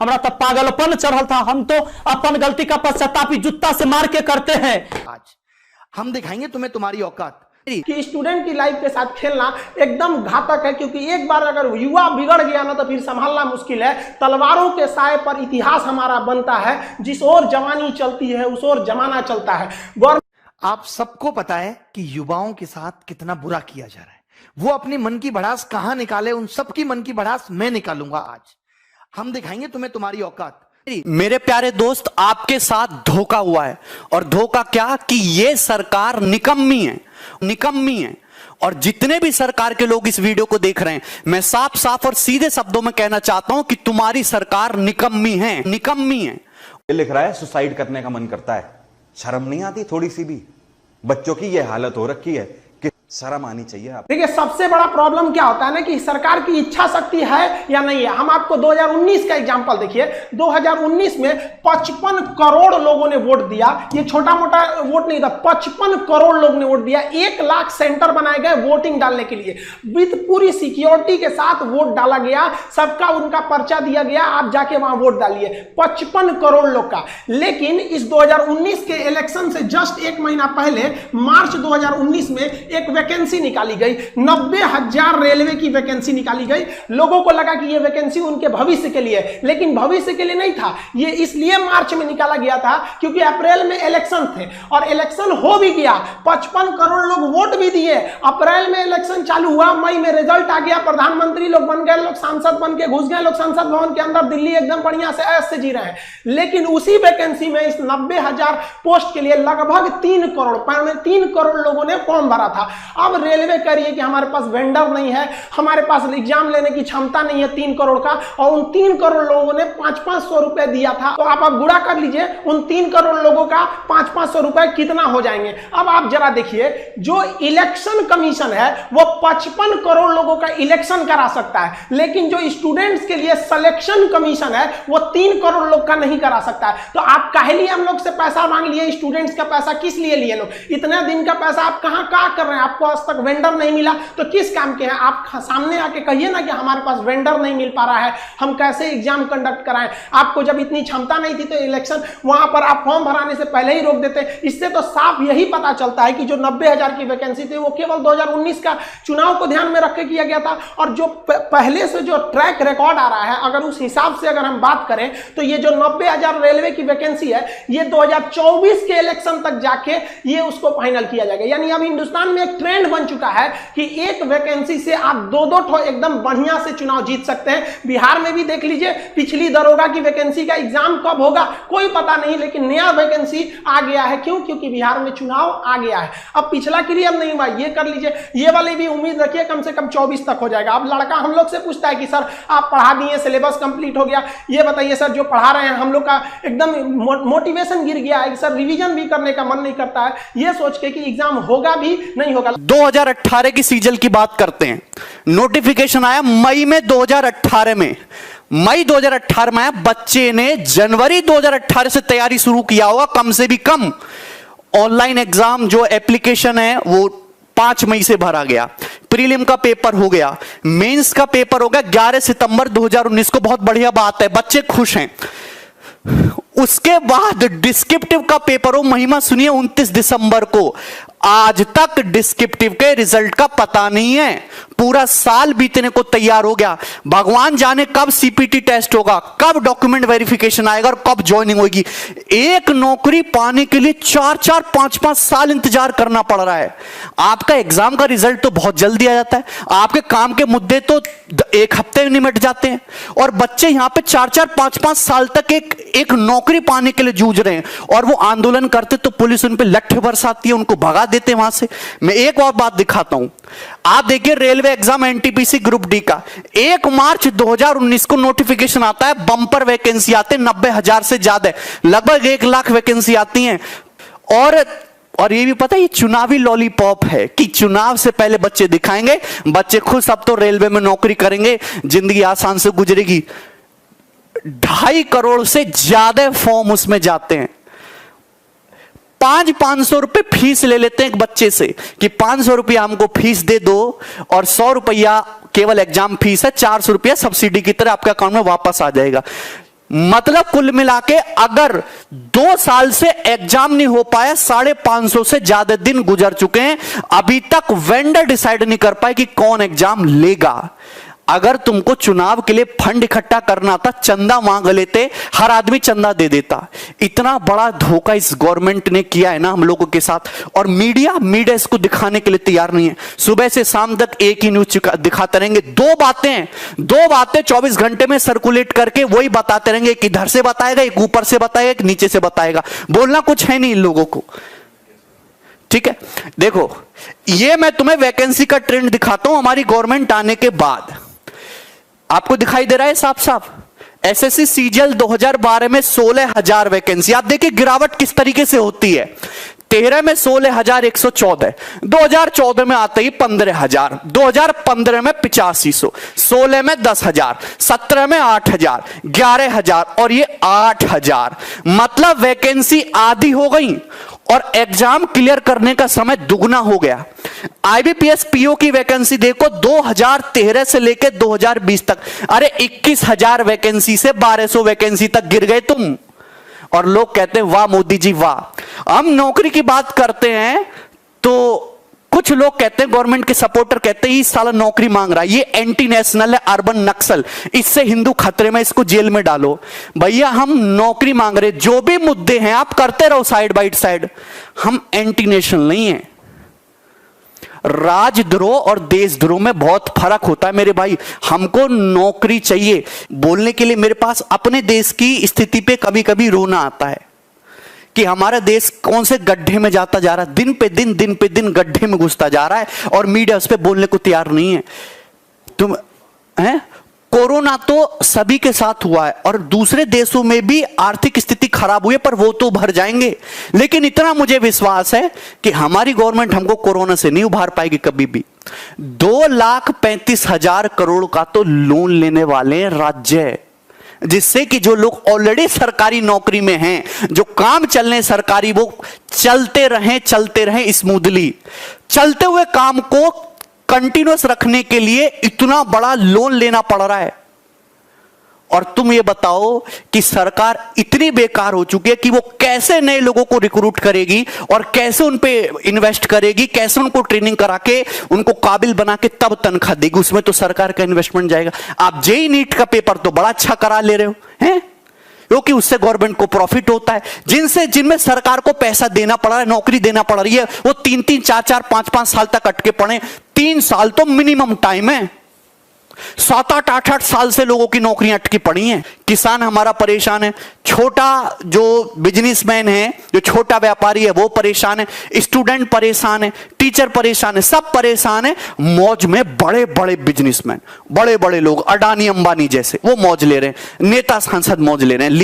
हमारा तब पागलपन चढ़ल था। हम तो अपन गलती का पश्चाताप जूता से मार के करते हैं। आज हम दिखाएंगे तुम्हें तुम्हारी औकात कि स्टूडेंट की लाइफ के साथ खेलना एकदम घातक है, क्योंकि एक बार अगर युवा बिगड़ गया ना तो फिर संभालना मुश्किल है। तलवारों के साए पर इतिहास हमारा बनता है, जिस ओर जवानी चलती है उस ओर जमाना चलता है। आप सबको पता है कि युवाओं के साथ कितना बुरा किया जा रहा है। वो अपनी मन की भड़ास कहां निकाले, उन सबकी मन की भड़ास मैं निकालूंगा। आज हम दिखाएंगे तुम्हें तुम्हारी औकात। मेरे प्यारे दोस्त, आपके साथ धोखा हुआ है। और धोखा क्या कि ये सरकार निकम्मी है, निकम्मी है। और जितने भी सरकार के लोग इस वीडियो को देख रहे हैं, मैं साफ साफ और सीधे शब्दों में कहना चाहता हूं कि तुम्हारी सरकार निकम्मी है, निकम्मी है। ये लिख रहा है सुसाइड करने का मन करता है। शर्म नहीं आती थोड़ी सी भी? बच्चों की ये हालत हो रखी है कि शर्म आनी चाहिए। आप देखिए, सबसे बड़ा प्रॉब्लम क्या होता है ना कि सरकार की इच्छा शक्ति है या नहीं है। हम आपको 2019 का एग्जांपल देखिए। 2019 में 55 करोड़ लोगों ने वोट दिया। ये छोटा मोटा वोट नहीं था, 55 करोड़ लोगों ने वोट दिया। 1 लाख सेंटर बनाए गए वोटिंग डालने के लिए, विद पूरी सिक्योरिटी के साथ वोट डाला गया। सबका उनका पर्चा दिया गया, आप जाके वहां वोट डालिए। 55 करोड़ लोग का। लेकिन इस 2019 के इलेक्शन से जस्ट 1 महीना पहले मार्च 2019 में एक वैकेंसी निकाली गई। 90,000 रेलवे की वैकेंसी निकाली गई। लोगों को लगा कि यह वैकेंसी उनके भविष्य के लिए, लेकिन भविष्य के लिए नहीं था। यह इसलिए मार्च में निकाला गया था क्योंकि अप्रैल में इलेक्शन थे, और इलेक्शन हो भी गया। 55 करोड़ लोग वोट भी दिए। अप्रैल में इलेक्शन चालू हुआ, मई में रिजल्ट आ गया, प्रधानमंत्री लोग बन गए, लोग सांसद बन के घुस गए, लोग संसद भवन के अंदर दिल्ली एकदम बढ़िया से ऐश से जी रहे हैं। लेकिन उसी वैकेंसी में इस 90,000 पोस्ट के लिए लगभग 3 करोड़ लोगों ने फॉर्म भरा था। अब रेलवे कह रही है कि हमारे पास वेंडर नहीं है, हमारे पास एग्जाम लेने की क्षमता नहीं है 3 करोड़ का, और उन 3 करोड़ लोगों ने 500-500 रुपए दिया था। तो आप गुणा कर लीजिए, उन 3 करोड़ लोगों का 500-500 रुपए कितना हो जाएंगे। अब आप जरा देखिए, जो इलेक्शन कमीशन है वो 55 करोड़ लोगों का इलेक्शन करा सकता है, लेकिन जो स्टूडेंट्स के लिए सिलेक्शन कमीशन है वो 3 करोड़ लोग का नहीं करा सकता है। तो आप काहे लिए हम लोग से पैसा मांग लिए? स्टूडेंट्स का पैसा किस लिए लिए लोग? इतने दिन का पैसा आप कहां कर रहे हैं? आपको आज तक वेंडर नहीं मिला तो किस काम के हैं? आप सामने आके कहिए ना कि हमारे पास वेंडर नहीं मिल पा रहा है, हम कैसे एग्जाम कंडक्ट कराएं। आपको जब इतनी क्षमता नहीं थी तो इलेक्शन वहां पर आप फॉर्म भराने से पहले ही रोक देते। इससे तो साफ यही पता चलता है कि जो 90,000 की वैकेंसी थी वो केवल 2019 का चुनाव को ध्यान में रख के किया गया था। और जो पहले से जो ट्रैक रिकॉर्ड आ रहा है, अगर उस हिसाब से अगर हम बात करें तो ये जो 90,000 रेलवे की वैकेंसी है ये 2024 के इलेक्शन तक जाके ये उसको फाइनल किया जाएगा। यानी अब हिंदुस्तान में एक ट्रेंड बन चुका है कि एक वैकेंसी से आप 2-2 ठो एकदम बढ़िया से चुनाव जीत सकते हैं। बिहार में भी देख लीजिए, पिछली दरोगा की वैकेंसी का एग्जाम कब होगा कोई पता नहीं, लेकिन नया वैकेंसी आ गया है। क्यों? क्योंकि बिहार में चुनाव आ गया है। अब पिछला क्लियर नहीं हुआ, ये कर लीजिए। ये वाली भी उम्मीद रखिए कम से कम 24 तक हो जाएगा। अब लड़का हम लोग से पूछता है कि सर आप पढ़ा दिए, सिलेबस कंप्लीट हो गया, ये बताइए सर जो पढ़ा रहे हैं हम लोग का एकदम मोटिवेशन गिर गया है, सर रिवीजन भी करने का मन नहीं करता है, ये सोच के कि एग्जाम होगा भी नहीं होगा। 2018 की सीजन की बात करते हैं। नोटिफिकेशन आया मई में 2018 में, मई 2018 में आया। बच्चे ने जनवरी 2018 से तैयारी शुरू किया होगा कम से भी कम। ऑनलाइन एग्जाम जो एप्लीकेशन है वो 5 मई से भरा गया। प्रीलिम का पेपर हो गया, मेंस का पेपर हो गया 11 सितंबर 2019 को। बहुत बढ़िया बात है, बच्चे खुश हैं। उसके बाद डिस्क्रिप्टिव का पेपर हो, महिमा सुनिए, 29 दिसंबर को। आज तक डिस्क्रिप्टिव के रिजल्ट का पता नहीं है। पूरा साल बीतने को तैयार हो गया। भगवान जाने कब सीपीटी टेस्ट होगा, कब डॉक्यूमेंट वेरिफिकेशन आएगा और कब ज्वाइनिंग होगी। एक नौकरी पाने के लिए 4-4, 5-5 साल इंतजार करना पड़ रहा है। आपका एग्जाम का रिजल्ट तो बहुत जल्दी आ जाता है, आपके काम के मुद्दे तो 1 हफ्ते में निमट जाते हैं, और बच्चे यहां पे 4-4, 5-5 साल तक एक नौकरी पाने के लिए जूझ रहे हैं। और वो आंदोलन करते तो पुलिस उन पे लट्ठे बरसाती है, उनको भगा देते वहां से। मैं एक और बात दिखाता हूं, आप देखिए railway exam NTPC group D का 1 मार्च 2019 को नोटिफिकेशन आता है। बंपर वैकेंसी आते हैं 90,000 से ज्यादा, लगभग 1 लाख वैकेंसी आती हैं। और ये भी पता है ये चुनावी लॉलीपॉप है कि चुनाव से पहले बच्चे दिखाएंगे, बच्चे खुद सब तो रेलवे में नौकरी करेंगे, जिंदगी आसान से गुजरेगी। 2.5 करोड़ से ज्यादा फॉर्म उसमें जाते हैं। 500 रुपए फीस ले लेते हैं एक बच्चे से कि 500 रुपया हमको फीस दे दो और 100 रुपया केवल एग्जाम फीस है, 400 रुपया सब्सिडी की तरह आपके अकाउंट में वापस आ जाएगा। मतलब कुल मिला के अगर 2 साल से एग्जाम नहीं हो पाया, 550 से ज्यादा दिन गुजर चुके हैं, अभी तक वेंडर डिसाइड नहीं कर पाए कि कौन एग्जाम लेगा। अगर तुमको चुनाव के लिए फंड इकट्ठा करना था, चंदा मांग लेते, हर आदमी चंदा दे देता। इतना बड़ा धोखा इस गवर्नमेंट ने किया है ना हम लोगों के साथ, और मीडिया इसको दिखाने के लिए तैयार नहीं है। सुबह से शाम तक एक ही न्यूज दिखाते रहेंगे, दो बातें 24 घंटे में सर्कुलेट करके वही बताते रहेंगे। एक इधर से बताएगा, एक ऊपर से बताएगा, एक नीचे से बताएगा। बोलना कुछ है नहीं इन लोगों को, ठीक है। देखो, ये मैं तुम्हें वैकेंसी का ट्रेंड दिखाता हूं हमारी गवर्नमेंट आने के बाद। आपको दिखाई दे रहा है साफ साफ, एसएससी सीजीएल 2012 में 16,000 वैकेंसी। आप देखिए गिरावट किस तरीके से होती है। 13 में 16,114, 2014 में आते ही 15,000, 2015 में 8500, 16 में 10,000, 17 में 8,000, 11,000 और ये 8,000। मतलब वैकेंसी आधी हो गई और एग्जाम क्लियर करने का समय दुगना हो गया। आईबीपीएस पीओ की वैकेंसी देखो, 2013 से लेकर 2020 तक, अरे 21,000 वैकेंसी से 1200 वैकेंसी तक गिर गए तुम। और लोग कहते हैं वाह मोदी जी वाह। हम नौकरी की बात करते हैं तो कुछ लोग कहते हैं, गवर्नमेंट के सपोर्टर कहते हैं, इस साल नौकरी मांग रहा है, ये एंटी नेशनल है, अर्बन नक्सल, इससे हिंदू खतरे में, इसको जेल में डालो। भैया हम नौकरी मांग रहे, जो भी मुद्दे हैं आप करते रहो साइड बाय साइड, हम एंटी नेशनल नहीं है। राजद्रोह और देशद्रोह में बहुत फर्क होता है मेरे भाई। हमको नौकरी चाहिए। बोलने के लिए मेरे पास अपने देश की स्थिति पे कभी कभी रोना आता है कि हमारा देश कौन से गड्ढे में जाता जा रहा है, दिन पे दिन गड्ढे में घुसता जा रहा है और मीडिया उस पर बोलने को तैयार नहीं है। तुम हैं, कोरोना तो सभी के साथ हुआ है और दूसरे देशों में भी आर्थिक स्थिति खराब हुई है, पर वो तो भर जाएंगे। लेकिन इतना मुझे विश्वास है कि हमारी गवर्नमेंट हमको कोरोना से नहीं उभार पाएगी कभी भी। 2,35,000 करोड़ का तो लोन लेने वाले राज्य, जिससे कि जो लोग ऑलरेडी सरकारी नौकरी में हैं, जो काम चल रहे सरकारी, वो चलते रहें स्मूथली। चलते हुए काम को कंटिन्यूअस रखने के लिए इतना बड़ा लोन लेना पड़ रहा है। और तुम ये बताओ कि सरकार इतनी बेकार हो चुकी है कि वो कैसे नए लोगों को रिक्रूट करेगी और कैसे उन पे इन्वेस्ट करेगी, कैसे उनको ट्रेनिंग करा के उनको काबिल बना के तब तनख्वाह देगी। उसमें तो सरकार का इन्वेस्टमेंट जाएगा। आप जेईई नीट का पेपर तो बड़ा अच्छा करा ले रहे हो हैं, क्योंकि उससे गवर्नमेंट को प्रॉफिट होता है। जिनमें सरकार को पैसा देना पड़ रहा है, नौकरी देना पड़ रही है, वो 3-3, 4-4, 5-5 साल तक अटके पड़े। 3 साल तो मिनिमम टाइम है। 7-8, 8-8 साल से लोगों की नौकरियां अटकी पड़ी हैं। किसान हमारा परेशान है, छोटा जो बिजनेसमैन है, जो छोटा व्यापारी है वो परेशान है, स्टूडेंट परेशान है, टीचर परेशान है, सब परेशान है। मौज में बड़े बड़े बिजनेसमैन, बड़े बड़े लोग, अडानी अंबानी जैसे, वो मौज ले रहे हैं। नेता सांसद मौज ले रहे हैं।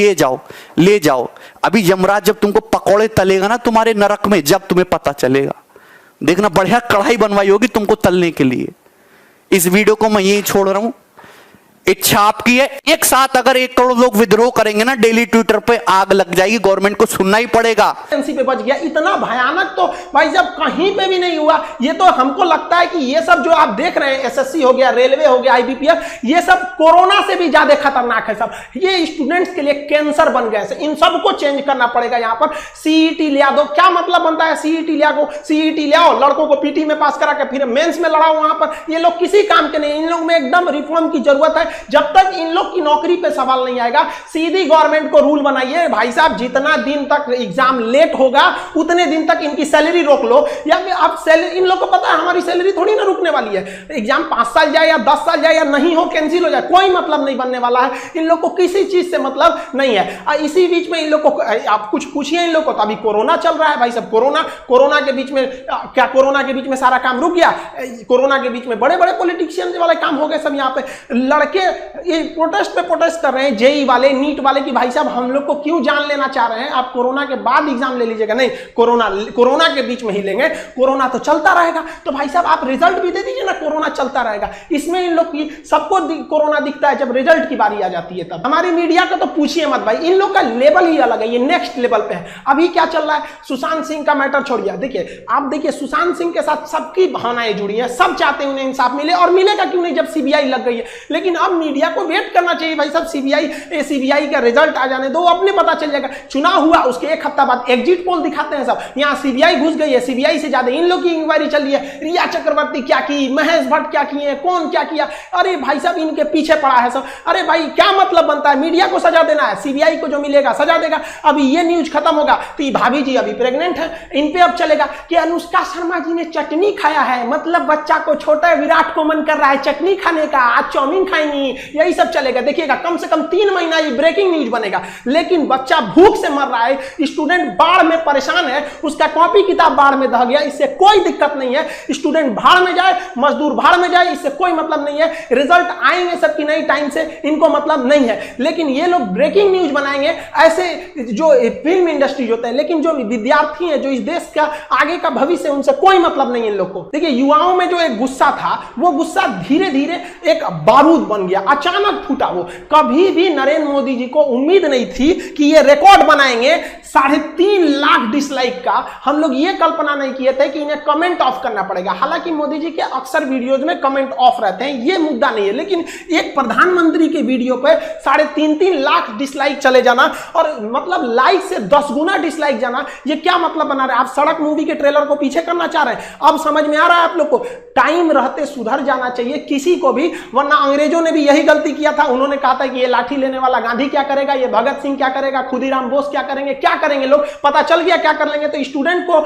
ले जाओ। अभी यमराज जब तुमको पकौड़े तलेगा ना तुम्हारे नरक में, जब तुम्हें पता चलेगा, देखना बढ़िया कढ़ाई बनवाई होगी तुमको तलने के लिए। इस वीडियो को मैं यही छोड़ रहा हूं। इच्छा आपकी है। एक साथ अगर 1 करोड़ लोग विद्रोह करेंगे ना, डेली ट्विटर पे आग लग जाएगी, गवर्नमेंट को सुनना ही पड़ेगा। वैकेंसी पे बच गया, इतना भयानक तो भाई जब कहीं पे भी नहीं हुआ। ये तो हमको लगता है कि ये सब जो आप देख रहे हैं, एसएससी हो गया, रेलवे हो गया, आईबीपीएस, ये सब कोरोना से भी ज्यादा खतरनाक है। सब ये स्टूडेंट्स के लिए कैंसर बन गए। इन सबको चेंज करना पड़ेगा। यहाँ पर सीईटी लिया दो, क्या मतलब बनता है सीईटी ले आओ, लड़कों को पीटी में पास करा के फिर मेंस में लड़ाओ। वहां पर ये लोग किसी काम के नहीं। इन लोग में एकदम रिफॉर्म की जरूरत है। जब तक इन लोग की नौकरी पे सवाल नहीं आएगा, सीधी गवर्नमेंट को रूल बनाइए, भाई साहब जितना दिन तक एग्जाम लेट होगा उतने दिन तक इनकी सैलरी रोक लो। या फिर आप सैलरी, इन लोग को पता है हमारी सैलरी थोड़ी ना रुकने वाली है। एग्जाम 5 साल जाए या 10 साल जाए या नहीं हो, कैंसिल हो जाए, कोई मतलब नहीं बनने वाला है। इन लोग को किसी चीज से मतलब नहीं है। इसी बीच में इन लोग को आप कुछ पूछिए इन लोग को, तो अभी कोरोना चल रहा है भाई साहब। कोरोना के बीच में क्या, कोरोना के बीच में सारा काम रुक गया? कोरोना के बीच में बड़े बड़े पॉलिटिशियन वाले काम हो गए सब। यहाँ पे लड़के देखिए ये प्रोटेस्ट पे प्रोटेस्ट कर रहे हैं जेई वाले, नीट वाले की भाई साहब हम लोग को क्यों जान लेना चाह रहे हैं, आप कोरोना के बाद एग्जाम ले लीजिएगा। नहीं, कोरोना के बीच में ही लेंगे, कोरोना तो चलता रहेगा। तो भाई साहब आप रिजल्ट भी दे दीजिए ना, कोरोना चलता रहेगा। इसमें इन लोग की सबको कोरोना दिखता है, जब रिजल्ट की बारी आ जाती है तब। हमारी मीडिया का तो पूछिए मत भाई, इन लोग का लेवल ही अलग है, ये नेक्स्ट लेवल पे है। अभी क्या चल रहा है, सुशांत सिंह का मैटर छोड़िए, देखिए आप देखिए सुशांत सिंह के साथ सबकी भावनाएं जुड़ी हैं, सब चाहते हैं उन्हें इंसाफ मिले, और मिलेगा क्यों नहीं जब सीबीआई लग गई है। लेकिन अब मीडिया को वेट करना चाहिए भाई साहब, सीबीआई का रिजल्ट आ जाने दो, अपने पता चल जाएगा। चुनाव हुआ उसके एक हफ्ता बाद एग्जिट पोल दिखाते हैं सब, यहाँ सीबीआई घुस गई है, सीबीआई से ज्यादा इन लोग की इंक्वायरी चल रही है, रिया चक्रवर्ती क्या की, महेश भट्ट क्या किए, कौन क्या किया, अरे भाई साहब इनके पीछे पड़ा है सब। अरे भाई क्या मतलब बनता है, मीडिया को सजा देना है, सीबीआई को जो मिलेगा सजा देगा। अभी ये न्यूज खत्म होगा तो भाभी जी अभी प्रेग्नेंट है, इन पे अब चलेगा कि अनुष्का शर्मा जी ने चटनी खाया है, मतलब बच्चा को छोटा विराट को मन कर रहा है चटनी खाने का, आज चाउमीन खाएंगी, यही सब चलेगा। देखिएगा कम से कम 3 महीना ये ब्रेकिंग न्यूज बनेगा। लेकिन बच्चा भूख से मर रहा है, स्टूडेंट बाढ़ में परेशान है, उसका कॉपी किताब बाढ़ में दह गया, इससे कोई दिक्कत नहीं है। स्टूडेंट भाड़ में जाए, मजदूर भाड़ में जाए, इससे कोई मतलब नहीं है। रिजल्ट आएंगे सबकी नई टाइम से, इनको मतलब नहीं है। लेकिन ये लोग ब्रेकिंग न्यूज बनाएंगे, ऐसे जो फिल्म इंडस्ट्री होता है, लेकिन जो विद्यार्थी है, जो इस देश का आगे का भविष्य, उनसे कोई मतलब नहीं है इन लोग को। देखिए युवाओं में जो एक गुस्सा था, वो गुस्सा धीरे धीरे एक बारूद बन गया, अचानक फूटा। वो कभी भी नरेंद्र मोदी जी को उम्मीद नहीं थी कि ये रिकॉर्ड बनाएंगे 3.5 लाख डिसलाइक का। हम लोग ये कल्पना नहीं किए थे कि इन्हें कमेंट ऑफ करना पड़ेगा। हालांकि मोदी जी के अक्सर वीडियोज में कमेंट ऑफ रहते हैं, ये मुद्दा नहीं है, लेकिन एक प्रधानमंत्री के वीडियो पे 3.5 लाख डिसलाइक चले जाना, और मतलब लाइक से 10 गुना डिसलाइक जाना, ये क्या मतलब बना रहे हैं आप? सड़क मूवी के ट्रेलर को पीछे करना चाह रहे हैं। अब समझ में आ रहा है आप लोग को, टाइम रहते सुधर जाना चाहिए किसी को भी, वरना अंग्रेजों ने भी यही गलती किया था। उन्होंने कहा था कि ये लाठी लेने वाला गांधी क्या करेगा, ये भगत सिंह क्या करेगा, खुदीराम बोस क्या करेंगे, क्या करेंगे लोग, पता चल गया क्या कर लेंगे। तो स्टूडेंट को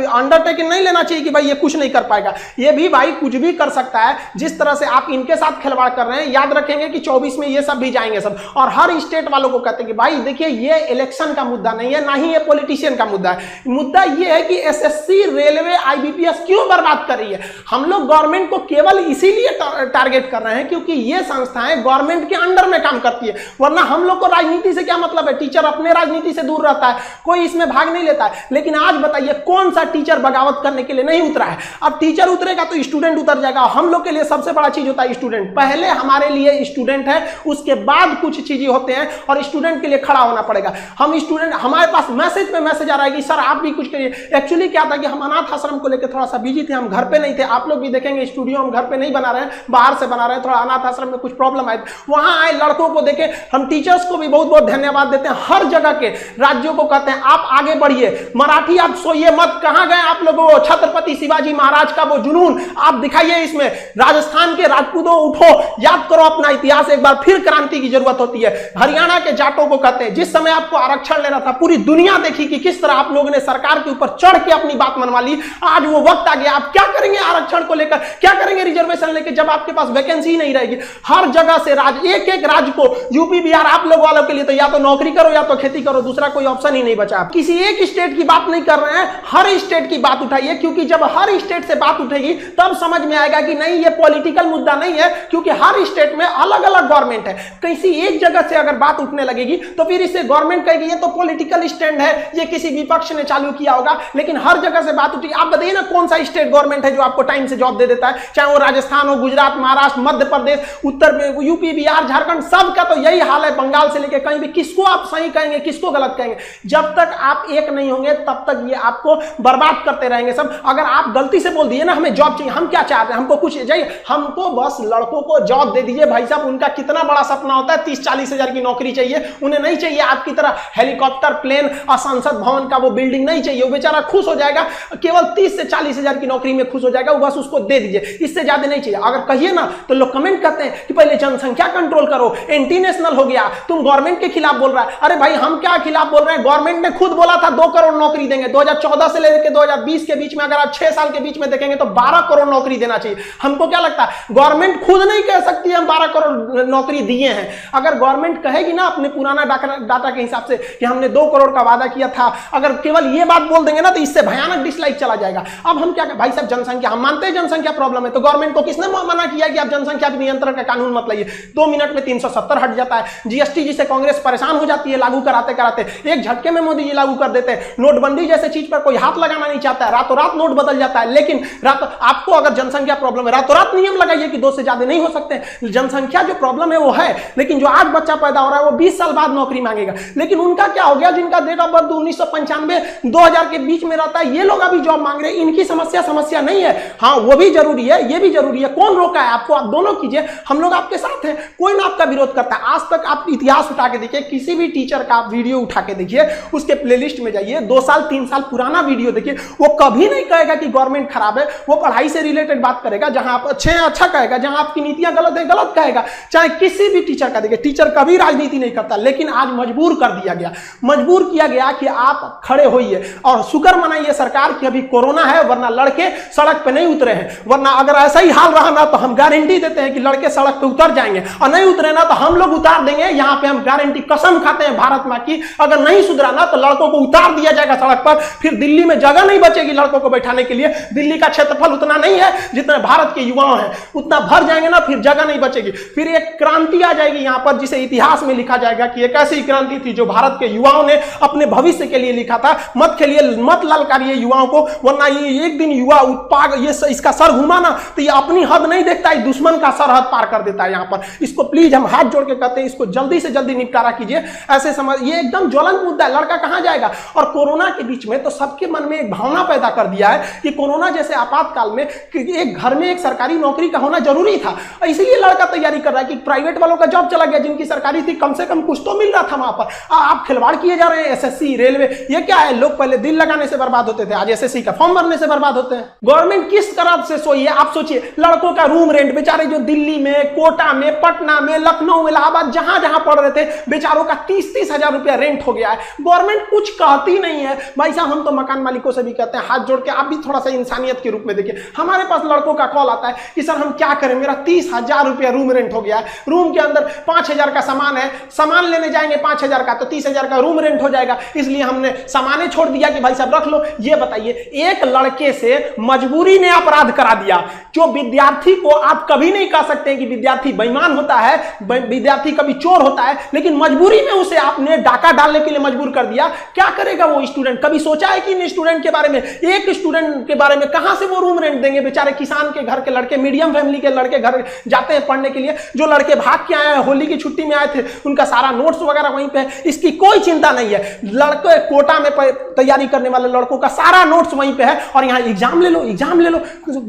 अंडरटेकिंग नहीं लेना चाहिए कि भाई ये कुछ नहीं कर पाएगा, ये भी भाई कुछ भी कर सकता है। जिस तरह से आप इनके साथ खिलवाड़ कर रहे हैं, याद रखेंगे कि 24 में ये सब भी जाएंगे सब। और हर स्टेट वालों को कहते हैं कि भाई देखिए ये इलेक्शन का मुद्दा नहीं है, ना ही ये पॉलिटिशियन का मुद्दा है। मुद्दा ये है कि एसएससी, रेलवे, आईबीपीएस क्यों बर्बाद कर रही है। हम लोग गवर्नमेंट को केवल इसीलिए टारगेट कर रहे हैं क्योंकि ये संस्थाएं गवर्नमेंट के अंडर में काम करती है, वरना हम लोग को राजनीति से क्या मतलब है। टीचर अपने राजनीति से दूर रहता है, कोई इसमें भाग नहीं लेता है। लेकिन आज बताइए कौन सा टीचर बगावत करने के लिए नहीं उतरा है। अब टीचर उतरेगा तो स्टूडेंट उतर जाएगा। हम लोग के लिए सबसे बड़ा चीज होता है स्टूडेंट। पहले हमारे लिए स्टूडेंट है, उसके बाद कुछ चीजें होते हैं, और स्टूडेंट के लिए खड़ा होना पड़ेगा। हम स्टूडेंट, हमारे पास मैसेज पे मैसेज आ रहा है कि सर आप भी कुछ करिए। एक्चुअली क्या था कि हम अनाथ आश्रम को लेकर थोड़ा सा बिजी थे, हम घर पे नहीं थे। आप लोग भी देखेंगे स्टूडियो हम घर पे नहीं बना रहे हैं, बाहर से बना रहे हैं। थोड़ा अनाथ आश्रम में कुछ प्रॉब्लम आए, वहां आए लड़कों को देखे। हम टीचर्स को भी बहुत बहुत धन्यवाद देते हैं, हर जगह के राज्यों को कहते हैं आप आगे बढ़िए। मराठी आप सोइए मत, कहां गए आप लोगों, छत्रपति शिवाजी महाराज का वो जुनून आप दिखाइए इसमें। राजस्थान के राजपूतों उठो, याद करो अपना इतिहास, एक बार फिर क्रांति की जरूरत होती है। हरियाणा के जाटों को कहते हैं, जिस समय आपको आरक्षण लेना था, पूरी दुनिया देखी कि किस तरह आप लोगों ने सरकार के ऊपर चढ़ के अपनी बात मनवा ली। आज वो वक्त आ गया, आप क्या करेंगे आरक्षण को लेकर, क्या करेंगे रिजर्वेशन लेकर, जब आपके पास वैकेंसी ही नहीं रहेगी। हर जगह से एक एक राज्य को, यूपी बिहार आप लोग वालों के लिए तो या तो नौकरी करो या तो खेती करो, दूसरा कोई ऑप्शन ही नहीं बचा। किसी एक स्टेट की बात नहीं कर रहे हैं, हर स्टेट की बात उठाइए, क्योंकि जब हर स्टेट से बात उठेगी तब समझ में आएगा कि नहीं ये पॉलिटिकल मुद्दा नहीं है, क्योंकि हर स्टेट में अलग अलग गवर्नमेंट है। किसी एक जगह से अगर बात उठने लगेगी तो फिर इसे गवर्नमेंट कहेगी ये तो पॉलिटिकल स्टैंड है, ये किसी विपक्ष ने चालू किया होगा। लेकिन हर जगह से बात उठी, आप बताइए ना कौन सा स्टेट गवर्नमेंट है जो आपको टाइम से जॉब दे देता है, चाहे वो राजस्थान हो, गुजरात, महाराष्ट्र, मध्य प्रदेश, उत्तर में यूपी, बिहार, झारखंड, सबका तो यही हाल है। बंगाल से लेकर कहीं भी, किसको आप सही कहेंगे, किसको गलत कहेंगे। जब तक आप एक नहीं होंगे तब तक ये आपको बर्बाद करते रहेंगे सब। अगर आप गलती से बोल दिए ना हमें जॉब चाहिए, हम क्या चाहते हैं, हमको कुछ चाहिए, हमको बस लड़कों को जॉब दे दीजिए। भाई साहब उनका कितना बड़ा सपना होता है, 30-40 हजार की नौकरी चाहिए, उन्हें नहीं चाहिए आपकी तरह हेलीकॉप्टर, प्लेन और संसद भवन का वो बिल्डिंग नहीं चाहिए। वो बेचारा खुश हो जाएगा, केवल 30 से 40 हजार की नौकरी में खुश हो जाएगा, वो बस उसको दे दीजिए, इससे ज्यादा नहीं चाहिए। अगर कहिए ना तो लोग कमेंट करते हैं कि पहले जनसंख्या कंट्रोल करो, एंटी नेशनल हो गया, तुम गवर्नमेंट के खिलाफ बोल रहा है। अरे भाई हम क्या खिलाफ बोल रहे रहे हैं, गवर्नमेंट ने खुद बोला था 2 करोड़ नौकरी देंगे। 2014 से लेकर 2020 के बीच में अगर आप 6 साल के बीच में देखेंगे तो 12 करोड़ नौकरी देना चाहिए। हमको क्या लगता है, गवर्नमेंट खुद नहीं कह सकती हम 12 करोड़ नौकरी दिए हैं। अगर गवर्नमेंट कहेगी ना अपने पुराना डाटा के हिसाब से कि हमने 2 करोड़ का वादा किया था, अगर केवल ये बात बोल देंगे ना तो इससे भयानक डिसलाइक चला जाएगा। अब हम क्या कहें, भाई साहब जनसंख्या, हम मानते हैं जनसंख्या प्रॉब्लम है, तो गवर्नमेंट को किसने मना किया कि आप जनसंख्या नियंत्रण का कानून मत लाइए? 2 मिनट में 370 हट जाता है। जीएसटी जिसे कांग्रेस परेशान हो जाती है लागू कराते कराते, एक झटके में मोदी जी लागू कर देते हैं। नोटबंदी जैसे चीज पर कोई हाथ लगाना नहीं चाहता है, रातों रात नोट बदल जाता है। लेकिन आपको अगर जनसंख्या प्रॉब्लम है, रातों रात नियम लगाइए कि 2 से ज्यादा नहीं हो सकते। जनसंख्या जो प्रॉब्लम है वो है, लेकिन जो आज बच्चा पैदा हो रहा है वो 20 साल बाद नौकरी मांगेगा। लेकिन उनका क्या हो गया, जिनका डेट ऑफ बर्थ 1995 2000 के बीच में रहता है, ये लोग अभी जॉब मांग रहे हैं। इनकी समस्या नहीं है। हाँ, वो भी जरूरी है, ये भी जरूरी है। कौन रोका है आपको? आप दोनों कीजिए, हम लोग आपके साथ हैं, कोई ना आपका विरोध करता है। आज तक आप इतिहास उठा के देखिए, किसी भी टीचर का आप वीडियो उठा के देखिए, उसके प्लेलिस्ट में जाइए, 2 साल 3 साल पुराना वीडियो देखिए, वो कभी नहीं कहेगा कि गवर्नमेंट खराब है। वो पढ़ाई से रिलेटेड बात करेगा, जहां आप अच्छे हैं अच्छा कहेगा, जहां आपकी नीतियां गलत है गलत कहेगा। चाहे किसी भी टीचर का देखिए, टीचर कभी राजनीति नहीं करता, लेकिन आज मजबूर कर दिया गया, मजबूर किया गया कि आप खड़े होइए। और शुक्र मनाइए सरकार की अभी कोरोना है, वरना लड़के सड़क पे नहीं उतरे हैं। वरना अगर ऐसा ही हाल रहा ना तो हम गारंटी देते हैं कि लड़के सड़क पे उतर जाएंगे, और नहीं उतरे ना तो हम लोग उतार देंगे। यहां पे हम गारंटी, कसम खाते हैं भारत मां की, अगर नहीं सुधरा ना तो लड़कों को उतार दिया जाएगा सड़क पर। फिर दिल्ली में जगह नहीं बचेगी लड़कों को बैठाने के लिए। दिल्ली का क्षेत्रफल उतना नहीं है जितना भारत के युवाओं हैं, उतना भर जाएंगे ना, फिर जगह नहीं बचेगी। फिर एक क्रांति आ जाएगी यहां पर, जिसे इतिहास में लिखा जाएगा कि एक ऐसी क्रांति थी जो भारत के युवाओं ने अपने भविष्य के लिए लिखा था। मत खेलिए, मत ललकारिए युवाओं को, वरना ये एक दिन युवा उत्पाद ये इसका सर घुमा ना तो ये अपनी हद नहीं देखता है, दुश्मन का सरहद पार कर देता है। यहां पर इसको प्लीज हम हाथ जोड़ के कहते हैं, इसको जल्दी से जल्दी निपटारा कीजिए। ऐसे समझ, ये एकदम ज्वलंत मुद्दा है, लड़का कहां जाएगा? और कोरोना के बीच में तो सबके मन में एक भावना पैदा कर दिया है कि कोरोना जैसे आपातकाल में एक घर में एक सरकारी नौकरी का होना जरूरी था, इसलिए लड़का तैयारी कर रहा है कि प्राइवेट वालों का जॉब चला गया, जिनकी सरकारी थी कम से कम कुछ तो मिल रहा था वहां पर। आप खिलवाड़ किए जा रहे हैं, एसएससी रेलवे, ये क्या है? लोग पहले दिल लगाने से बर्बाद होते थे, आज एसएससी का फॉर्म भरने से बर्बाद होते हैं। गवर्नमेंट किस तरह से सोई है आप सोचिए। लड़कों का रूम रेंट, बेचारे जो दिल्ली में, कोटा में, पटना में, लखनऊ, इलाहाबाद, जहां जहां पढ़ रहे थे, बेचारों का 30-30 हजार रुपया रेंट हो गया है। गवर्नमेंट कुछ कहती नहीं है। भाई साहब, हम तो मकान मालिकों से भी कहते हैं, हाथ जोड़ के आप भी थोड़ा सा इंसानियत के रूप में देखिए। हमारे पास लड़कों का कॉल आता है कि सर हम क्या करें, मेरा 30,000 रुपया रूम रेंट हो गया है, रूम के अंदर 5,000 का सामान है, सामान लेने जाएंगे 5,000 का तो 30,000 का रूम रेंट हो जाएगा, इसलिए हमने सामाने छोड़ दिया कि भाई साहब रख लो। ये बताइए, एक लड़के से मजबूरी ने अपराध करा दिया। जो विद्यार्थी को आप कभी नहीं कह सकते कि विद्यार्थी बेईमान होता है, विद्यार्थी कभी चोर होता है, लेकिन मजबूरी में उसे आपने डाका डालने के लिए मजबूर कर दिया। क्या करेगा वो स्टूडेंट? कभी सोचा है कि इन स्टूडेंट के बारे में? एक स्टूडेंट के बारे में कहां से वो रूम रेंट देंगे? बेचारे किसान के घर के लड़के, मीडियम फैमिली के लड़के घर जाते हैं पढ़ने के लिए। जो लड़के भाग के आए हैं, होली की छुट्टी में आए थे, उनका सारा नोट्स वगैरह वहीं पे है, इसकी कोई चिंता नहीं है। लड़के कोटा में तैयारी करने वाले लड़कों का सारा नोट्स वहीं पे है, और यहाँ एग्जाम ले लो, एग्जाम ले लो।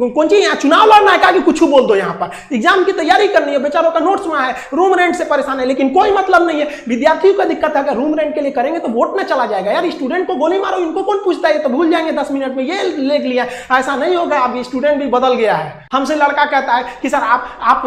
कौन सी यहाँ चुनाव लड़ना है कि कुछ बोल दो? यहाँ पर एग्जाम की तैयारी करनी है, बेचारों का नोट्स वहां है, रूम रेंट से परेशान है, लेकिन कोई मतलब नहीं है। विद्यार्थियों का दिक्कत है, अगर रूम रेंट के लिए करेंगे तो वोट न चला जाएगा। यार स्टूडेंट को गोली मारो, इनको कौन पूछता है, तो भूल जाएंगे 10 मिनट में, ये ले लिया। ऐसा नहीं होगा, अब स्टूडेंट भी बदल गया है। हमसे लड़का कहता है कि सर आप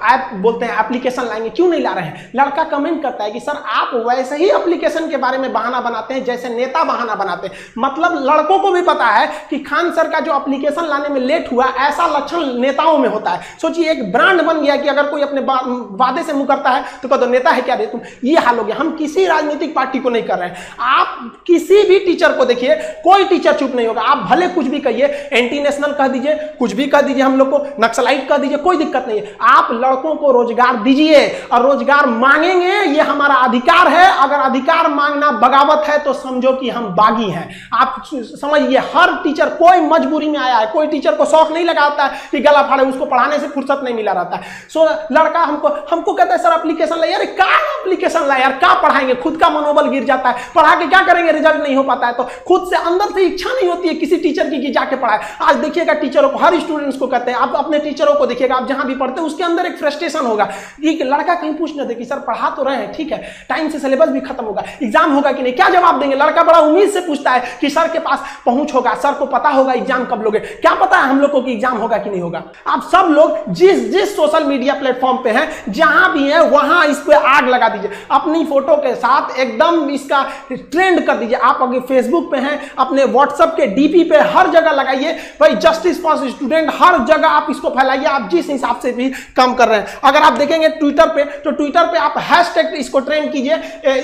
ऐप बोलते हैं एप्लीकेशन लाएंगे, क्यों नहीं ला रहे हैं? लड़का कमेंट करता है कि सर आप वैसे ही एप्लीकेशन के बारे में बहाना बनाते हैं जैसे नेता बहाना बनाते हैं। मतलब लड़कों को भी पता है कि खान सर का जो एप्लीकेशन लाने में लेट हुआ, ऐसा लक्षण नेताओं में होता है। सोचिए, एक ब्रांड बन गया कि अगर कोई अपने वादे से मुकरता है तो कह दो नेता है क्या रे तुम। ये हाल हो गया। हम किसी राजनीतिक पार्टी को नहीं कर रहे हैं। आप किसी भी टीचर को देखिए, कोई टीचर चुप नहीं होगा। आप भले कुछ भी कहिए, एंटी नेशनल कह दीजिए, कुछ भी कह दीजिए, हम लोग को नक्सलाइट कह दीजिए, कोई दिक्कत नहीं है। आप लड़कों को रोजगार दीजिए और रोजगार मांगेंगे, ये हमारा अधिकार है। अगर अधिकार मांगना बगावत है तो समझो कि हम बागी हैं। आप समझिए, हर टीचर, कोई मजबूरी में आया है, कोई टीचर को शौक नहीं लगाता है कि गला फाड़े, उसको पढ़ाने से फुर्सत नहीं मिला रहता है। सो लड़का हमको कहता है सर एप्लीकेशन लाइए। अरे क्या एप्लीकेशन लाए यार, क्या पढ़ाएंगे? खुद का मनोबल गिर जाता है, पढ़ा के क्या करेंगे? रिजल्ट नहीं हो पाता है तो खुद से अंदर से इच्छा नहीं होती है किसी टीचर की कि जाके पढ़ाए। आज देखिएगा टीचरों को, हर स्टूडेंट्स को कहते हैं, आप अपने टीचरों को देखिएगा, आप जहां भी पढ़ते हैं उसके अंदर एक फ्रस्ट्रेशन होगा। ये लड़का कहीं पूछ न दे कि सर पढ़ा तो रहे हैं, ठीक है, है, टाइम से सिलेबस भी खत्म होगा, एग्जाम होगा कि नहीं, क्या जवाब देंगे? लड़का बड़ा उम्मीद से पूछता है कि सर के पास पहुंच होगा, सर को पता होगा एग्जाम कब लोगे, क्या पता है हम लोग को कि एग्जाम होगा कि नहीं होगा। आप सब लोग जिस सोशल मीडिया प्लेटफॉर्म पे हैं, जहां भी है वहां इस पे आग लगा दीजिए, अपनी फोटो के साथ एकदम इसका ट्रेंड कर दीजिए। आप अगर फेसबुक पे हैं, अपने व्हाट्सएप के डीपी पे हर जगह लगाइए भाई जस्टिस फॉर स्टूडेंट, हर जगह आप इसको फैलाइए, आप जिस हिसाब से भी कम कर रहे हैं। अगर आप देखेंगे ट्विटर पे, तो ट्विटर पे आप हैशटैग इसको ट्रेंड कीजिए,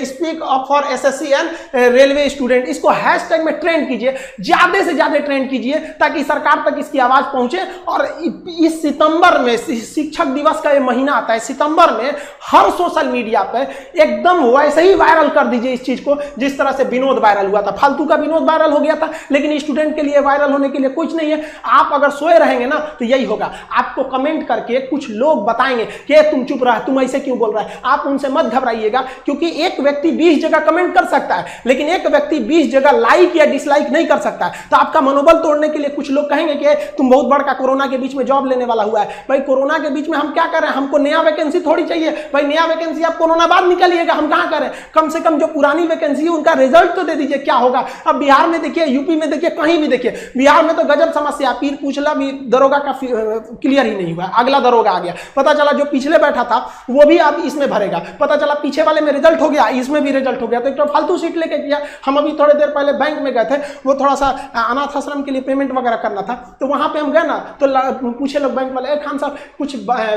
speak up for SSC and railway student, इसको हैशटैग में ट्रेंड कीजिए, ज्यादा से ज्यादा ट्रेंड कीजिए ताकि सरकार तक इसकी आवाज पहुंचे। और इस सितंबर में शिक्षक दिवस का ये महीना आता है, सितंबर में हर सोशल मीडिया पे एकदम वैसे ही वायरल कर दीजिए इस चीज को जिस तरह से विनोद वायरल हुआ था, फालतू का विनोद वायरल हो गया था, लेकिन स्टूडेंट के लिए वायरल होने के लिए कुछ नहीं है। आप अगर सोए रहेंगे ना तो यही होगा, आपको कमेंट करके कुछ लोग बताएंगे कि तुम चुप रहा, तुम ऐसे क्यों बोल रहा है। आप उनसे मत घबराइएगा, क्योंकि एक व्यक्ति 20 जगह कमेंट कर सकता है, लेकिन एक व्यक्ति 20 जगह लाइक या डिसलाइक नहीं कर सकता है। तो आपका मनोबल तोड़ने के लिए कुछ लोग कहेंगे कि तुम बहुत बड़का कोरोना के बीच में जॉब लेने वाला हुआ है। भाई कोरोना के बीच में हम क्या कर रहे हैं, हमको नया वैकेंसी थोड़ी चाहिए भाई, नया वैकेंसी आप कोरोना बाद निकालिएगा, हम कहां करें। कम से कम जो पुरानी वैकेंसी है उनका रिजल्ट तो दे दीजिए, क्या होगा। अब बिहार में देखिए, यूपी में देखिए, कहीं भी देखिए, बिहार में तो गजब समस्या, पीर पूछला भी दरोगा का क्लियर ही नहीं हुआ, अगला दरोगा आ गया, पता चला जो पिछले बैठा था वो भी अब इसमें भरेगा, पता चला पीछे वाले में रिजल्ट हो गया, इसमें भी रिजल्ट हो गया। तो एक तो फालतू सीट लेके किया। हम अभी थोड़ी देर पहले बैंक में गए थे, वो थोड़ा सा अनाथ आश्रम के लिए पेमेंट वगैरह करना था, तो वहां पे हम गए ना तो पूछे लोग बैंक वाले, खान साहब कुछ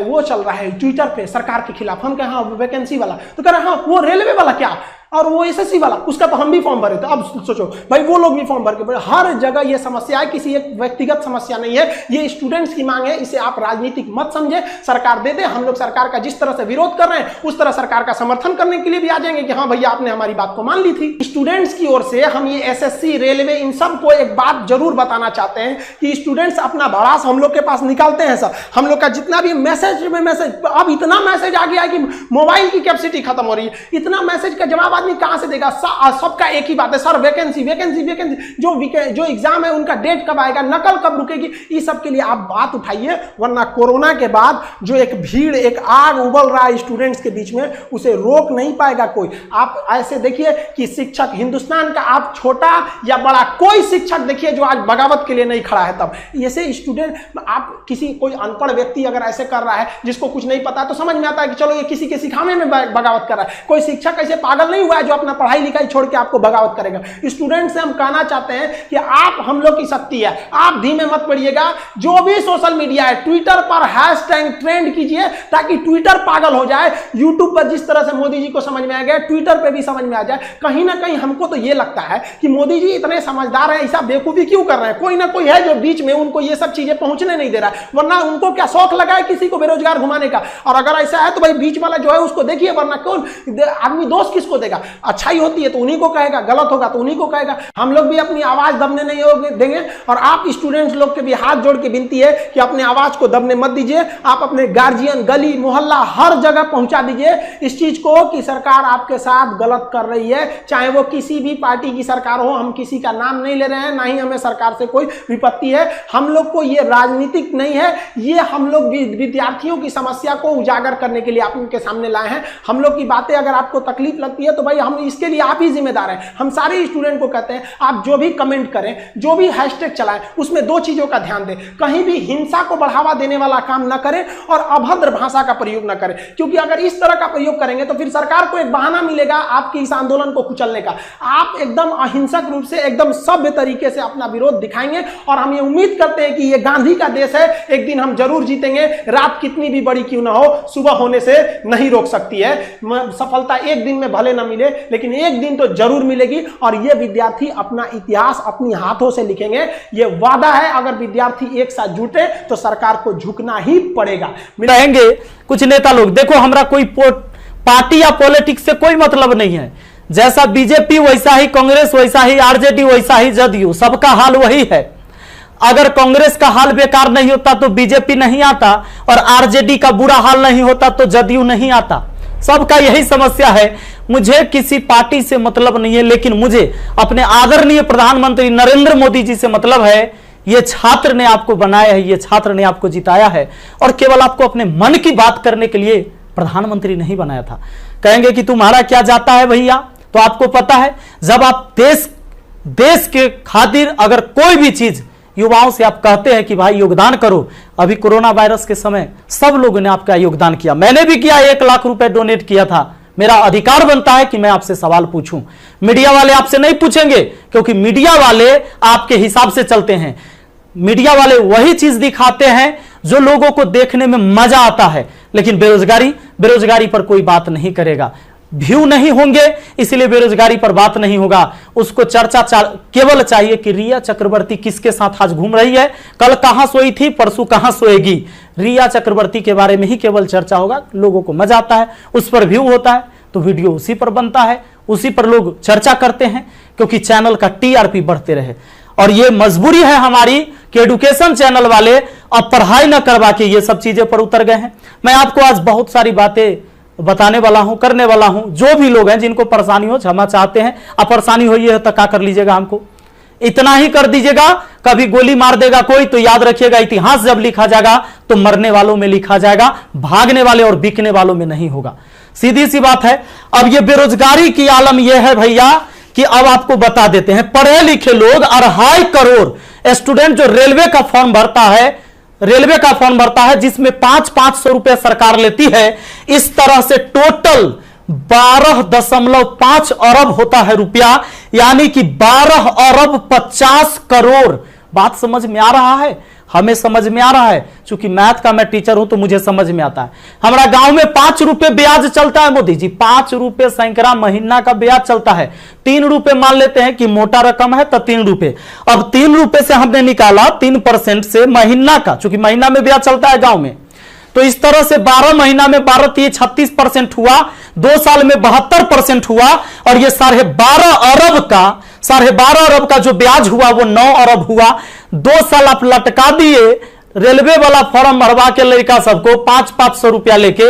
वो चल रहा है ट्विटर पे सरकार के खिलाफ। हम कहे हाँ वैकेंसी वाला, तो कह रहे हाँ वो रेलवे वाला क्या, और वो एसएससी वाला, उसका तो हम भी फॉर्म भरे थे। अब सोचो भाई वो लोग भी फॉर्म भर के, हर जगह ये समस्या है, किसी एक व्यक्तिगत समस्या नहीं है, ये स्टूडेंट्स की मांग है। इसे आप राजनीतिक मत समझे, सरकार दे दे, हम लोग सरकार का जिस तरह से विरोध कर रहे हैं उस तरह सरकार का समर्थन करने के लिए भी आ जाएंगे कि हाँ भैया आपने हमारी बात को मान ली थी। स्टूडेंट्स की ओर से हम ये एसएससी, रेलवे, इन सब को एक बात जरूर बताना चाहते हैं कि स्टूडेंट्स अपना भड़ास हम लोग के पास निकालते हैं। सर हम लोग का जितना भी मैसेज में मैसेज, अब इतना मैसेज आ गया है कि मोबाइल की कैपेसिटी खत्म हो रही है, इतना मैसेज का जवाब आदमी कहां से देगा। सबका एक ही बात है, सर वैकेंसी वैकेंसी वैकेंसी, जो एग्जाम है उनका डेट कब आएगा, नकल कब रुकेगी, इस सब के लिए आप बात उठाइए। वरना कोरोना के बाद जो एक भीड़, एक आग उबल रहा है स्टूडेंट्स के बीच में, उसे रोक नहीं पाएगा कोई। आप ऐसे देखिए कि शिक्षक हिंदुस्तान का, आप छोटा या बड़ा कोई शिक्षक देखिए जो आज बगावत के लिए नहीं खड़ा है। तब ऐसे स्टूडेंट, आप किसी कोई अनपढ़ व्यक्ति अगर ऐसे कर रहा है जिसको कुछ नहीं पता, तो समझ में आता है कि चलो ये किसी के सिखाने में बगावत कर रहा है। कोई शिक्षक ऐसे पागल नहीं हुआ है जो अपना पढ़ाई लिखाई छोड़ के आपको बगावत करेगा। स्टूडेंट से हम कहना चाहते हैं कि आप हम लोग की शक्ति है, आप धीमे मत पड़िएगा। जो भी सोशल मीडिया है, ट्विटर पर हैशटैग ट्रेंड कीजिए ताकि ट्विटर पागल हो जाए। यूट्यूब पर जिस तरह से मोदी जी को समझ में आ गया, ट्विटर पर भी समझ में आ जाए। कहीं ना कहीं हमको तो ये लगता है कि मोदी जी इतने समझदार हैं, ऐसा बेवकूफी क्यों कर रहे हैं। कोई ना कोई है जो बीच में उनको ये सब चीजें पहुंचने नहीं दे रहा है, वरना उनको क्या शौक लगा है किसी को बेरोजगार घुमाने का। और अगर ऐसा है तो भाई बीच वाला जो है उसको देखिए, वरना कौन आदमी दोष किसको देगा। अच्छाई होती है तो उन्हीं को कहेगा, गलत होगा तो उन्हीं को कहेगा। हम लोग भी अपनी आवाज दबने नहीं देंगे। और आप स्टूडेंट्स लोग के भी हाथ जोड़ के विनती है कि अपने आवाज को दबने मत दीजिए। आप अपने गार्जियन, गली मोहल्ला, हर जगह पहुंचा दीजिए इस चीज को कि सरकार आपके साथ गलत कर रही है, चाहे वो किसी भी पार्टी की सरकार हो। हम किसी का नाम नहीं ले रहे हैं, ना ही हमें सरकार से कोई विपत्ति है। हम लोग को ये राजनीतिक नहीं है, ये हम लोग विद्यार्थियों की समस्या को उजागर करने के लिए आपके सामने लाए हैं। हम लोग की बातें अगर आपको तकलीफ लगती है तो भाई हम इसके लिए आप ही जिम्मेदार हैं। हम सारे स्टूडेंट को कहते हैं आप जो भी कमेंट करें, जो भी हैशटैग चलाएं, उसमें दो चीजों का ध्यान दें। कहीं भी हिंसा को बढ़ावा देने वाला काम न करें और अभद्र भाषा का प्रयोग न करें, क्योंकि अगर इस तरह का प्रयोग करेंगे तो फिर सरकार को एक बहाना मिलेगा आपके इस आंदोलन को कुचलने का। आप एकदम अहिंसक रूप से, एकदम सभ्य तरीके से अपना विरोध दिखाएंगे और हम ये उम्मीद करते हैं कि ये गांधी का देश है, एक दिन हम जरूर जीतेंगे। रात कितनी भी बड़ी क्यों ना हो, सुबह होने से नहीं रोक सकती है। सफलता एक दिन में भले ना मिले, लेकिन एक दिन तो जरूर मिलेगी। और ये विद्यार्थी अपना इतिहास अपनी हाथों से लिखेंगे, ये वादा है। अगर विद्यार्थी एक साथ जुटे तो सरकार को झुकना ही पड़ेगा। रहेंगे कुछ नेता लोग, देखो हमारा कोई पार्टी या पॉलिटिक्स से कोई मतलब नहीं है। जैसा बीजेपी वैसा ही कांग्रेस, वैसा ही आरजेडी, वैसा ही जदयू, सबका हाल वही है। अगर कांग्रेस का हाल बेकार नहीं होता तो बीजेपी नहीं आता, और आरजेडी का बुरा हाल नहीं होता तो जदयू नहीं आता। सबका यही समस्या है। मुझे किसी पार्टी से मतलब नहीं है, लेकिन मुझे अपने आदरणीय प्रधानमंत्री नरेंद्र मोदी जी से मतलब है। ये छात्र ने आपको बनाया है, ये छात्र ने आपको जिताया है, और केवल आपको अपने मन की बात करने के लिए प्रधानमंत्री नहीं बनाया था। कहेंगे कि तुम्हारा क्या जाता है भैया। तो आपको पता है, जब आप देश के खातिर अगर कोई भी चीज युवाओं से आप कहते हैं कि भाई योगदान करो, अभी कोरोना वायरस के समय सब लोगों ने आपका योगदान किया, मैंने भी किया, 1 लाख रुपए डोनेट किया था। मेरा अधिकार बनता है कि मैं आपसे सवाल पूछूं। मीडिया वाले आपसे नहीं पूछेंगे, क्योंकि मीडिया वाले आपके हिसाब से चलते हैं। मीडिया वाले वही चीज दिखाते हैं जो लोगों को देखने में मजा आता है, लेकिन बेरोजगारी पर कोई बात नहीं करेगा। व्यू नहीं होंगे, इसलिए बेरोजगारी पर बात नहीं होगा। उसको चर्चा केवल चाहिए कि रिया चक्रवर्ती किसके साथ आज घूम रही है, कल कहां सोई थी, परसों कहां सोएगी। रिया चक्रवर्ती के बारे में ही केवल चर्चा होगा। लोगों को मजा आता है, उस पर व्यू होता है, तो वीडियो उसी पर बनता है, उसी पर लोग चर्चा करते हैं, क्योंकि चैनल का टीआरपी बढ़ते रहे। और ये मजबूरी है हमारी कि एडुकेशन चैनल वाले अब पढ़ाई न करवा के ये सब चीजें पर उतर गए हैं। मैं आपको आज बहुत सारी बातें बताने वाला हूं, करने वाला हूं। जो भी लोग हैं जिनको परेशानी हो, क्षमा चाहते हैं। अब परेशानी हुई है तो क्या कर लीजिएगा, हमको इतना ही कर दीजिएगा। कभी गोली मार देगा कोई तो याद रखिएगा, इतिहास जब लिखा जाएगा तो मरने वालों में लिखा जाएगा, भागने वाले और बिकने वालों में नहीं होगा। सीधी सी बात है। अब ये बेरोजगारी की आलम यह है भैया कि अब आपको बता देते हैं, पढ़े लिखे लोग 2.5 करोड़ स्टूडेंट जो रेलवे का फॉर्म भरता है, जिसमें 500 रुपए सरकार लेती है, इस तरह से टोटल 12.5 अरब होता है रुपया, यानी कि 12 अरब 50 करोड़। बात समझ में आ रहा है? हमें समझ में आ रहा है, चूंकि मैथ का मैं टीचर हूं तो मुझे समझ में आता है। हमारा गांव में 5 रुपए ब्याज चलता है मोदी जी, 5 रुपए सैकड़ा महीना का ब्याज चलता है। 3 रुपए मान लेते हैं कि मोटा रकम है तो 3 रुपए। अब 3 रुपए से हमने निकाला 3% से महीना का, चूंकि महीना में ब्याज चलता है गांव में, तो इस तरह से 12 महीना में 12 36% हुआ, 2 साल में 72% हुआ, और ये 12.5 अरब का जो ब्याज हुआ वो 9 अरब हुआ। 2 साल आप लटका दिए रेलवे वाला फॉर्म भरवा के लड़का सबको 500 रुपया लेके।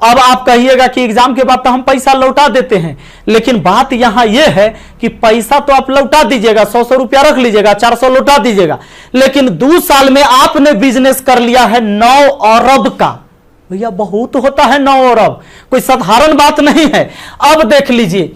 अब आप कहिएगा कि एग्जाम के बाद तो हम पैसा लौटा देते हैं, लेकिन बात यहां यह है कि पैसा तो आप लौटा दीजिएगा, 100 रुपया रख लीजिएगा, 400 लौटा दीजिएगा, लेकिन 2 साल में आपने बिजनेस कर लिया है 9 अरब का। भैया बहुत होता है 9 अरब, कोई साधारण बात नहीं है। अब देख लीजिए,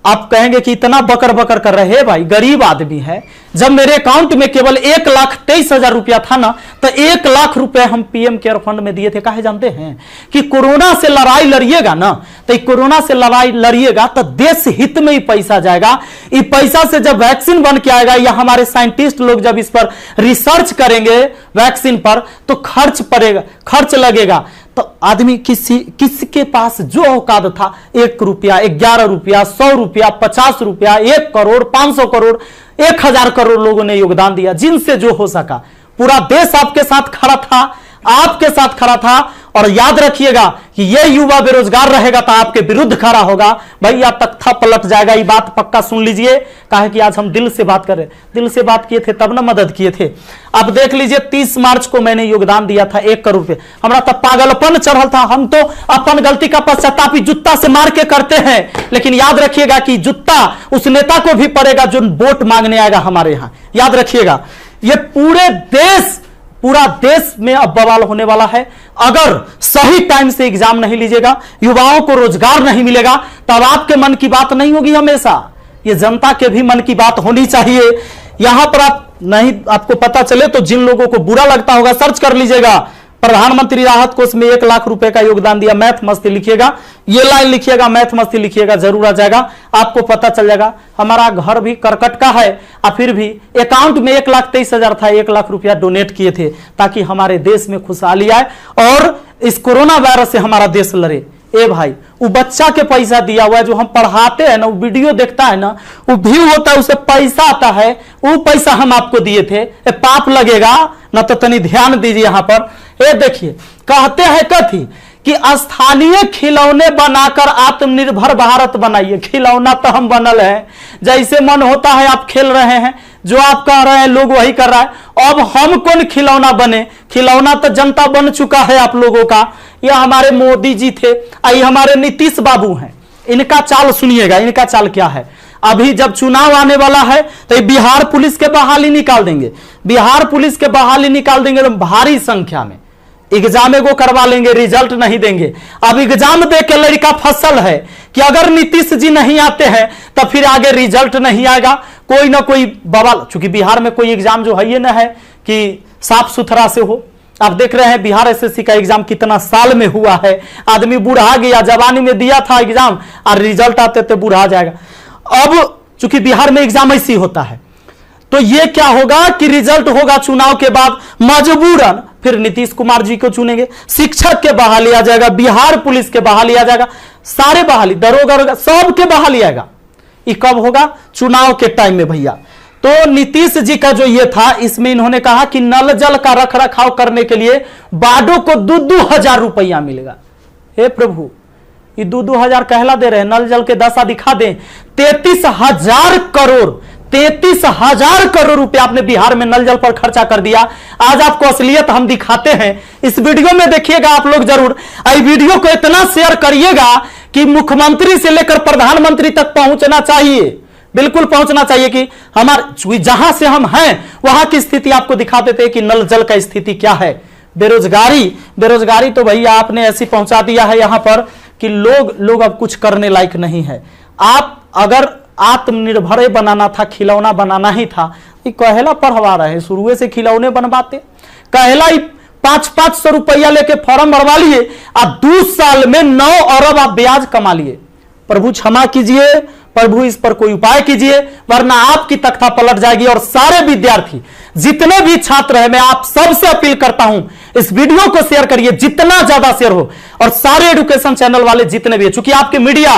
आप कहेंगे कि इतना बकर बकर कर रहे हैं, भाई गरीब आदमी है। जब मेरे अकाउंट में केवल 1,23,000 रुपया था ना, तो 1 लाख रुपए हम पीएम केयर फंड में दिए थे। काहे जानते हैं कि कोरोना से लड़ाई लड़िएगा ना, तो कोरोना से लड़ाई लड़िएगा तो देश हित में ही पैसा जाएगा। इस पैसा से जब वैक्सीन बन के आएगा, या हमारे साइंटिस्ट लोग जब इस पर रिसर्च करेंगे वैक्सीन पर, तो खर्च लगेगा। तो आदमी किसके पास जो औकात था, 1 रुपया, 11 रुपया, 100 रुपया, 50 रुपया, 1 करोड़, 500 करोड़, 1000 करोड़ लोगों ने योगदान दिया, जिनसे जो हो सका। पूरा देश आपके साथ खड़ा था, आपके साथ खड़ा था। और याद रखिएगा कि यह युवा बेरोजगार रहेगा तो आपके विरुद्ध खड़ा होगा। भैया तख्ता पलट जाएगा, ये बात पक्का सुन लीजिए। काहे कि आज हम दिल से बात कर रहे, दिल से बात किए थे तब ना मदद किए थे। अब देख लीजिए, 30 मार्च को मैंने योगदान दिया था 1 करोड़ रुपए। हमारा तब पागलपन चढ़ल था, हम तो अपन गलती का पश्चाताप जूता से मार के करते हैं, लेकिन याद रखिएगा कि जूता उस नेता को भी पड़ेगा जो वोट मांगने आएगा हमारे यहां। याद रखिएगा, ये पूरा देश में अब बवाल होने वाला है। अगर सही टाइम से एग्जाम नहीं लीजिएगा, युवाओं को रोजगार नहीं मिलेगा, तब आपके मन की बात नहीं होगी। हमेशा ये जनता के भी मन की बात होनी चाहिए। यहां पर आपको पता चले तो जिन लोगों को बुरा लगता होगा, सर्च कर लीजिएगा, प्रधानमंत्री राहत कोष में 1 लाख रुपए का योगदान दिया। मैथ मस्ती लिखिएगा, ये लाइन लिखिएगा, मैथ मस्ती लिखिएगा, जरूर आ जाएगा, आपको पता चल जाएगा। हमारा घर भी करकट का है, और फिर भी अकाउंट में 1,23,000 था, 1 लाख रुपया डोनेट किए थे ताकि हमारे देश में खुशहाली आए और इस कोरोना वायरस से हमारा देश लड़े। ए भाई, वो बच्चा के पैसा दिया हुआ है, जो हम पढ़ाते हैं ना, वो वीडियो देखता है ना, वो व्यू होता है, उसे पैसा आता है, वो पैसा हम आपको दिए थे। पाप लगेगा ना, तो तनी ध्यान दीजिए यहां पर। ये देखिए, कहते हैं कथी कि स्थानीय खिलौने बनाकर आत्मनिर्भर भारत बनाइए। खिलौना तो हम बनल है, जैसे मन होता है आप खेल रहे हैं, जो आप कह रहे हैं लोग वही कर रहा है। अब हम कौन खिलौना बने? खिलौना तो जनता बन चुका है आप लोगों का। ये हमारे मोदी जी थे, ये हमारे नीतीश बाबू हैं। इनका चाल सुनिएगा, इनका चाल क्या है। अभी जब चुनाव आने वाला है तो बिहार पुलिस के बहाली निकाल देंगे, बिहार पुलिस के बहाली निकाल देंगे तो भारी संख्या में। एग्जाम एगो करवा लेंगे, रिजल्ट नहीं देंगे। अब एग्जाम दे के लड़का फसल है कि अगर नीतीश जी नहीं आते हैं तो फिर आगे रिजल्ट नहीं आएगा, कोई ना कोई बवाल। चूंकि बिहार में कोई एग्जाम जो है ये ना है कि साफ सुथरा से हो। आप देख रहे हैं बिहार एसएससी का एग्जाम कितना साल में हुआ है, आदमी बूढ़ा गया, जवानी में दिया था एग्जाम और रिजल्ट आते थे बूढ़ा जाएगा। अब चूंकि बिहार में एग्जाम ऐसी होता है तो ये क्या होगा कि रिजल्ट होगा चुनाव के बाद, मजबूरन फिर नीतीश कुमार जी को चुनेंगे, शिक्षक के बहाली आ जाएगा, बिहार पुलिस के बहाली आ जाएगा, सारे बहाली, दरोगा सब के बहाली आएगा। ये कब होगा? चुनाव के टाइम में भैया। तो नीतीश जी का जो ये था, इसमें इन्होंने कहा कि नल जल का रख रखाव करने के लिए वार्डों को 2,000 रुपया मिलेगा। हे प्रभु, ये 2,000 कहला दे रहे हैं, नल जल के दशा दिखा दें। 33,000 करोड़ 33,000 करोड़ रुपया आपने बिहार में नल जल पर खर्चा कर दिया। आज आपको असलियत हम दिखाते हैं, इस वीडियो में देखिएगा आप लोग जरूर। इस वीडियो को इतना शेयर करिएगा कि मुख्यमंत्री से लेकर प्रधानमंत्री तक पहुंचना चाहिए, बिल्कुल पहुंचना चाहिए कि हमारे जहां से हम हैं वहां की स्थिति आपको दिखा देते हैं कि नल जल का स्थिति क्या है। बेरोजगारी तो भैया आपने ऐसी पहुंचा दिया है यहां पर कि लोग अब कुछ करने लायक नहीं है। आप अगर आत्मनिर्भर बनाना था, खिलौना बनाना ही था, ये कहेला पढ़वा रहे, शुरू से खिलौने बनवाते। कहेला 500 रुपया लेके फॉर्म भरवा लिए और 2 साल में 9 अरब आप ब्याज कमा लिए। प्रभु क्षमा कीजिए, प्रभु इस पर कोई उपाय कीजिए, वरना आपकी तख्ता पलट जाएगी। और सारे विद्यार्थी जितने भी छात्र हैं, मैं आप सबसे अपील करता हूं, इस वीडियो को शेयर करिए, जितना ज्यादा शेयर हो। और सारे एजुकेशन चैनल वाले जितने भी है, चूंकि आपके मीडिया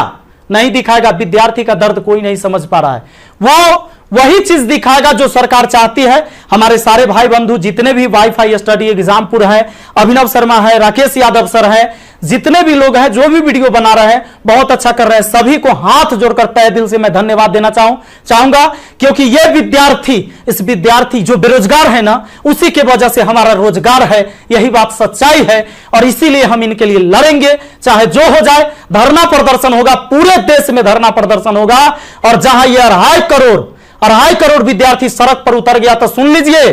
नहीं दिखाएगा, विद्यार्थी का दर्द कोई नहीं समझ पा रहा है, वो वही चीज दिखाएगा जो सरकार चाहती है। हमारे सारे भाई बंधु जितने भी वाईफाई स्टडी एग्जामपुर है, अभिनव शर्मा है, राकेश यादव सर है, जितने भी लोग हैं जो भी वीडियो बना रहे हैं बहुत अच्छा कर रहे हैं, सभी को हाथ जोड़कर तहे दिल से मैं धन्यवाद देना चाहूंगा। क्योंकि ये विद्यार्थी जो बेरोजगार है ना, उसी के वजह से हमारा रोजगार है, यही बात सच्चाई है। और इसीलिए हम इनके लिए लड़ेंगे, चाहे जो हो जाए। धरना प्रदर्शन होगा, पूरे देश में धरना प्रदर्शन होगा। और जहां ये 2.5 करोड़ विद्यार्थी सड़क पर उतर गया तो सुन लीजिए,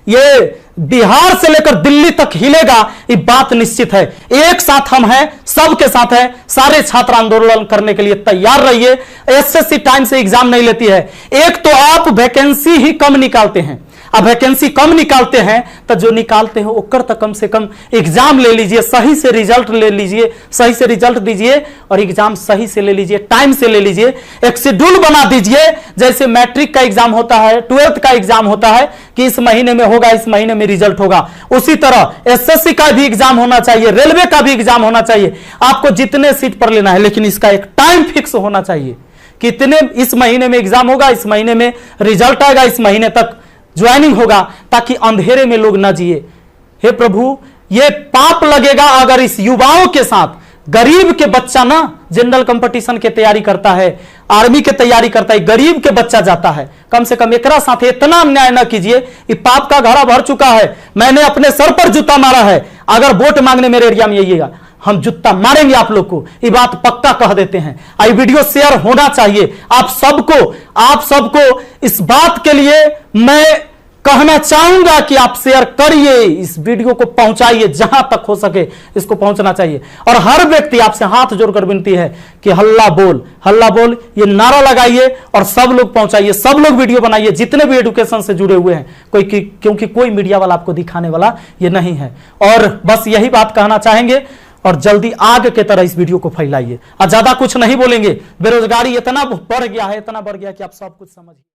ये बिहार से लेकर दिल्ली तक हिलेगा, ये बात निश्चित है। एक साथ हम हैं, सबके साथ हैं। सारे छात्र आंदोलन करने के लिए तैयार रहिए। एसएससी टाइम से एग्जाम नहीं लेती है। एक तो आप वैकेंसी ही कम निकालते हैं, अब वैकेंसी कम निकालते हैं तो जो निकालते हैं ओकर तक कम से कम एग्जाम ले लीजिए, सही से रिजल्ट ले लीजिए, सही से रिजल्ट दीजिए और एग्जाम सही से ले लीजिए, टाइम से ले लीजिए। एक शेड्यूल बना दीजिए, जैसे मैट्रिक का एग्जाम होता है, 12th का एग्जाम होता है कि इस महीने में होगा, इस महीने में रिजल्ट होगा। उसी तरह एसएससी का भी एग्जाम होना चाहिए, रेलवे का भी एग्जाम होना चाहिए। आपको जितने सीट पर लेना है, लेकिन इसका एक टाइम फिक्स होना चाहिए कि इतने इस महीने में एग्जाम होगा, इस महीने में रिजल्ट आएगा, इस महीने तक ज्वाइनिंग होगा, ताकि अंधेरे में लोग ना जिए। हे प्रभु, ये पाप लगेगा अगर इस युवाओं के साथ गरीब के बच्चा ना जनरल कंपटीशन की तैयारी करता है, आर्मी की तैयारी करता है, गरीब के बच्चा जाता है। कम से कम एकरा साथ इतना अन्याय ना कीजिए। ये पाप का घड़ा भर चुका है, मैंने अपने सर पर जूता मारा है। अगर वोट मांगने मेरे एरिया में आइएगा, हम जूता मारेंगे आप लोग को, ये बात पक्का कह देते हैं। आई वीडियो शेयर होना चाहिए। आप सबको इस बात के लिए मैं कहना चाहूंगा कि आप शेयर करिए, इस वीडियो को पहुंचाइए, जहां तक हो सके इसको पहुंचना चाहिए। और हर व्यक्ति आपसे हाथ जोड़कर विनती है कि हल्ला बोल ये नारा लगाइए और सब लोग पहुंचाइए, सब लोग वीडियो बनाइए, जितने भी एजुकेशन से जुड़े हुए हैं। क्योंकि कोई मीडिया वाला आपको दिखाने वाला ये नहीं है। और बस यही बात कहना चाहेंगे और जल्दी आग के तरह इस वीडियो को फैलाइए। और ज्यादा कुछ नहीं बोलेंगे। बेरोजगारी इतना बढ़ गया है कि आप सब कुछ समझिए।